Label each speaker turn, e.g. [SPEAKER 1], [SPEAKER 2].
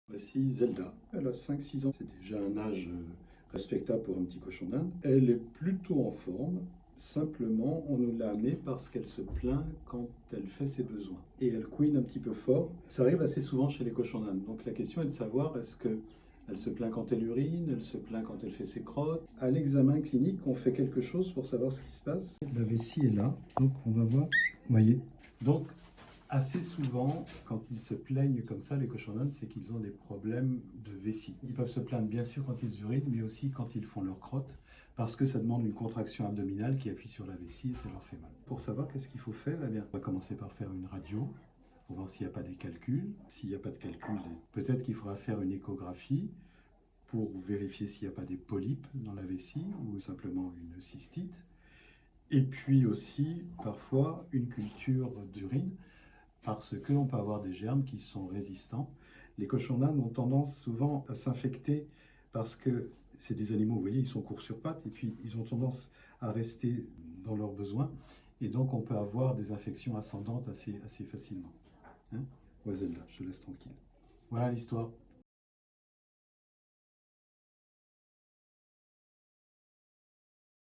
[SPEAKER 1] Voici Zelda. Elle a 5-6 ans. C'est déjà un âge respectable pour un petit cochon d'Inde. Elle est plutôt en forme. Simplement, on nous l'a amenée parce qu'elle se plaint quand elle fait ses besoins. Et elle couine un petit peu fort. Ça arrive assez souvent chez les cochons d'Inde. Donc la question est de savoir est-ce que elle se plaint quand elle urine, elle se plaint quand elle fait ses crottes. À l'examen clinique, on fait quelque chose pour savoir ce qui se passe. La vessie est là, donc on va voir. Vous voyez. Donc assez souvent, quand ils se plaignent comme ça, les cochons d'Inde, c'est qu'ils ont des problèmes de vessie. Ils peuvent se plaindre bien sûr quand ils urinent, mais aussi quand ils font leur crotte, parce que ça demande une contraction abdominale qui appuie sur la vessie et ça leur fait mal. Pour savoir qu'est-ce qu'il faut faire, eh bien, on va commencer par faire une radio pour voir s'il n'y a pas des calculs. S'il n'y a pas de calculs, peut-être qu'il faudra faire une échographie pour vérifier s'il n'y a pas des polypes dans la vessie ou simplement une cystite. Et puis aussi, parfois, une culture d'urine parce qu'on peut avoir des germes qui sont résistants. Les cochons d'Inde ont tendance souvent à s'infecter parce que c'est des animaux, vous voyez, ils sont courts sur pattes et puis ils ont tendance à rester dans leurs besoins et donc on peut avoir des infections ascendantes assez facilement. Hein? Oiselle là, je te laisse tranquille. Voilà l'histoire.